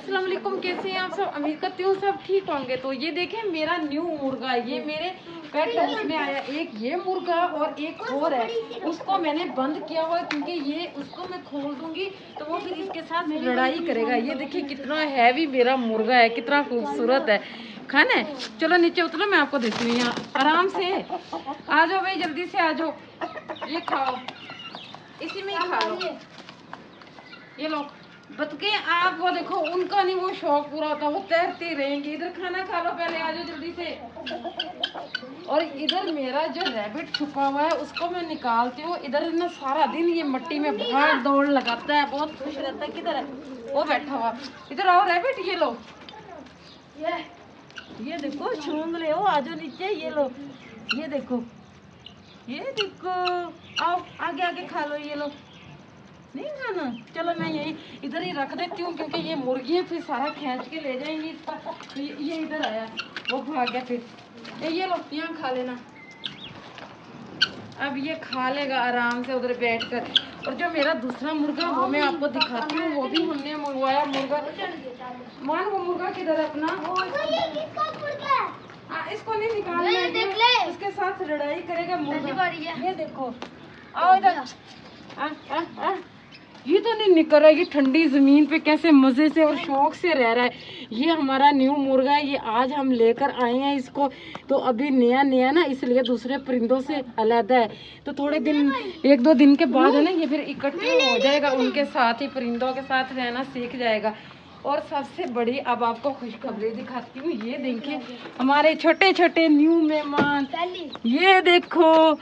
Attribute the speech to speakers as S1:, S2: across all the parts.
S1: अस्सलाम वालेकुम, कैसे हैं आप सब। उम्मीद करती हूँ सब ठीक होंगे। तो ये देखें मेरा न्यू मुर्गा, ये मेरे पेट हाउस में आया। एक ये मुर्गा और एक और है, उसको मैंने बंद किया हुआ है क्योंकि ये उसको मैं खोल दूंगी तो वो फिर इसके साथ लड़ाई करेगा। ये देखिए कितना हैवी मेरा मुर्गा है, कितना खूबसूरत है। खाना है, चलो नीचे उतरो, मैं आपको देती हूँ। यहाँ आराम से आ जाओ भाई, जल्दी से आ जाओ, ये खाओ, इसी में ही खा लो। ये लो बतके, आप वो देखो, उनका नहीं वो शौक पूरा होता, वो तैरते रहेंगे। इधर खाना खा लो, पहले आ जाओ जल्दी से। और इधर मेरा जो रैबिट छुपा हुआ है उसको मैं निकालती हूँ। इधर ना सारा दिन ये मिट्टी में भाग दौड़ लगाता है, बहुत खुश रहता है। किधर है वो बैठा हुआ, इधर आओ रैबिट, ये लो, ये देखो छूंग ले, हो आ जाओ नीचे, ये लो, ये देखो, ये देखो, आओ आगे आगे खा लो, ये लो, नहीं खाना। चलो मैं यही इधर ही रख देती हूँ क्योंकि ये मुर्गियाँ फिर सारा खींच के ले जाएंगी इसका। तो ये इधर आया, वो भाग गया फिर। ये लो, यहाँ खा लेना। अब ये खा लेगा आराम से उधर बैठकर। और जो मेरा दूसरा मुर्गा वो मैं आपको दिखाती हूँ, वो भी हमने मंगवाया मुर्गा। मान वो मुर्गा किधर है अपना, इसको नहीं निकालना है, इसके साथ लड़ाई करेगा मुर्गा। ये देखो, आओ इधर, ये तो नहीं निकल रहा है, ये ठंडी जमीन पे कैसे मजे से और शौक से रह रहा है। ये हमारा न्यू मुर्गा है, ये आज हम लेकर आए हैं इसको। तो अभी नया नया ना, इसलिए दूसरे परिंदों से अलग है। तो थोड़े दिन, एक दो दिन के बाद है ना, ये फिर इकट्ठा हो जाएगा, उनके साथ ही परिंदों के साथ रहना सीख जाएगा। और सबसे बड़ी अब आपको खुशखबरी दिखाती हूँ। ये देखिए हमारे छोटे छोटे न्यू मेहमान, ये देखो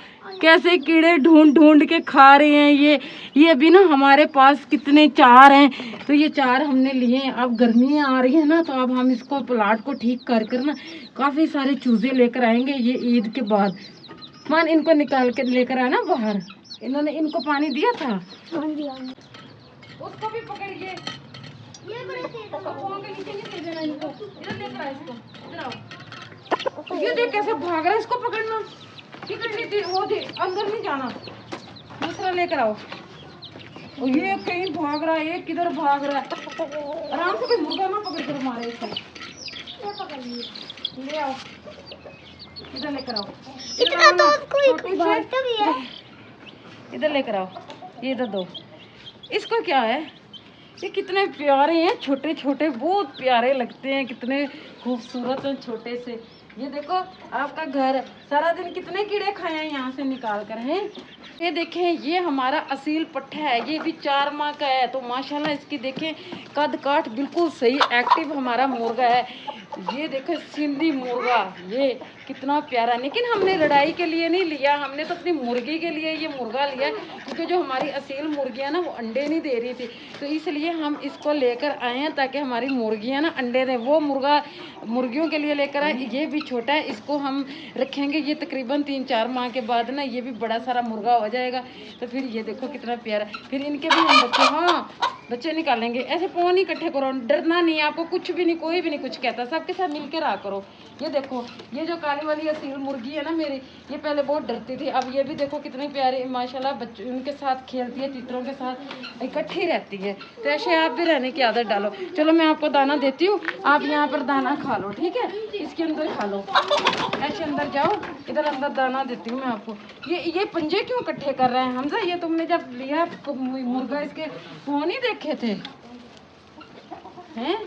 S1: कैसे कीड़े ढूंढ ढूंढ के खा रहे हैं। ये अभी ना हमारे पास कितने चार हैं, तो ये चार हमने लिए हैं। अब गर्मियाँ आ रही है ना, तो अब हम इसको प्लाट को ठीक कर कर ना काफ़ी सारे चूजे लेकर आएंगे ये ईद के बाद। मान इनको निकाल के लेकर आना बाहर। इन्होंने इनको पानी दिया था, उसको भी पकड़िए, ये देख कैसे भाग रहा है, इसको पकड़ना। वो दे, अंदर नहीं जाना, दूसरा लेकर आओ। और ये कहीं भाग रहा है, ये किधर भाग रहा है। आराम से, कोई मुर्गा ना पकड़ कर मारे इसको। ले आओ, इधर लेकर आओ, इधर लेकर आओ, ये इधर दो। इसको क्या है, ये कितने प्यारे हैं, छोटे छोटे, बहुत प्यारे लगते हैं, कितने खूबसूरत हैं छोटे से। ये देखो आपका घर, सारा दिन कितने कीड़े खाए हैं यहाँ से निकाल कर हैं। ये देखें, ये हमारा असील पट्ठा है, ये भी 4 माह का है। तो माशाल्लाह इसकी देखें कद काठ बिल्कुल सही, एक्टिव हमारा मुर्गा है। ये देखो सिंधी मुर्गा, ये कितना प्यारा। लेकिन हमने लड़ाई के लिए नहीं लिया, हमने तो अपनी मुर्गी के लिए ये मुर्गा लिया, क्योंकि जो हमारी असील मुर्गियाँ ना वो अंडे नहीं दे रही थी, तो इसलिए हम इसको लेकर आए हैं ताकि हमारी मुर्गियाँ ना अंडे दें। वो मुर्गा मुर्गियों के लिए लेकर आए, ये भी छोटा है, इसको हम रखेंगे। ये तकरीबन 3-4 माह के बाद ना ये भी बड़ा सारा मुर्गा हो जाएगा। तो फिर ये देखो कितना प्यारा, फिर इनके भी हम बच्चे, हाँ बच्चे निकालेंगे। ऐसे पौन नहीं इकट्ठे करो, डरना नहीं, आपको कुछ भी नहीं, कोई भी नहीं कुछ कहता, सबके साथ मिलकर रहा करो। ये देखो, ये जो काली वाली असील मुर्गी है ना मेरी, ये पहले बहुत डरती थी, अब ये भी देखो कितनी प्यारी माशाल्लाह, बच्चे उनके साथ खेलती है, चित्रों के साथ इकट्ठी रहती है। तो ऐसे आप भी रहने की आदत डालो। चलो मैं आपको दाना देती हूँ, आप यहाँ पर दाना खा लो, ठीक है, इसके अंदर खा लो, ऐसे अंदर जाओ, इधर अंदर दाना देती हूँ मैं आपको। ये पंजे क्यों इकट्ठे कर रहे हैं हमजा, ये तुमने जब लिया मुर्गा इसके वो नहीं देखे थे हैं।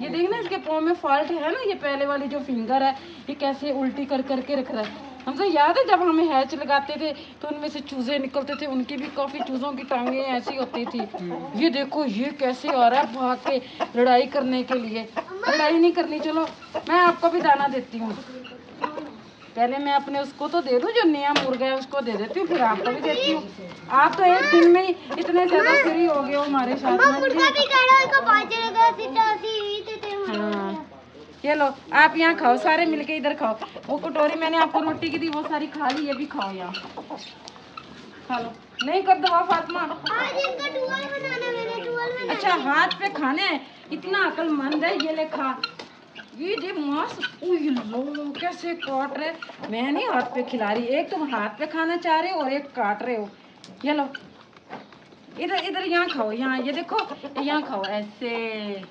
S1: ये देखना इसके पाँव में फॉल्ट है ना, ये पहले वाली जो फिंगर है ये कैसे उल्टी कर करके रख रहा है। हमको याद है जब हमें हैच लगाते थे तो उनमें से चूजे निकलते थे, उनकी भी काफी चूजों की टांगे ऐसी होती थी। ये देखो ये कैसे आ रहा है भाग के लड़ाई करने के लिए। लड़ाई नहीं करनी, चलो मैं आपको भी दाना देती हूँ। पहले मैं अपने उसको तो दे दूं, जो नया मुर्गा है उसको दे देती हूँ, फिर आपको भी देती हूँ। आप तो एक दिन में ही इतने ज्यादा फ्री हो गए हो हमारे साथ में। हाँ ये लो, आप यहाँ खाओ, सारे मिलके इधर खाओ। वो कटोरी मैंने आपको रोटी की दी, वो सारी खा ली, ये भी खाओ, यहाँ खा लो। नहीं कर दो फातिमा, अच्छा हाथ पे खाने हैं, इतना अक्लमंद है, ये ले खा। ये जे मांस, लो कैसे काट रहे, मैं नहीं हाथ पे खिला रही, एक तुम हाथ पे खाना चाह रहे हो और एक काट रहे हो। ये लो, इधर इधर यहाँ खाओ, यहाँ ये देखो, यहाँ खाओ ऐसे,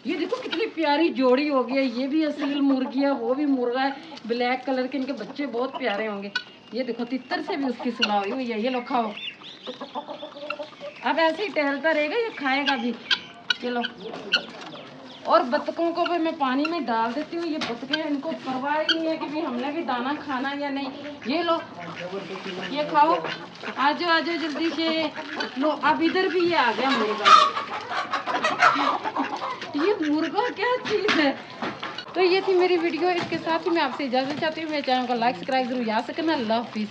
S1: ये देखो कितनी प्यारी जोड़ी हो गई है, ये भी असील मुर्गी है, वो भी मुर्गा है, ब्लैक कलर के। इनके बच्चे बहुत प्यारे होंगे। ये देखो तितर से भी उसकी सुलह हुई हुई है। ये लो खाओ। अब ऐसे ही टहलता रहेगा, ये खाएगा भी। चलो, और बतखों को भी मैं पानी में डाल देती हूँ। ये बतखें, इनको परवाह ही नहीं है कि भी हमने भी दाना खाना या नहीं। ये लो, ये खाओ। आजो आजो जल्दी से लो। अब इधर भी ये आ गया मुर्गा। ये मुर्गा क्या चीज़ है। तो ये थी मेरी वीडियो। इसके साथ ही मैं आपसे इजाज़त चाहती हूँ। मेरे चैनल को लाइक सब्सक्राइब जरूर याद से करना। अल्लाह हाफिज़।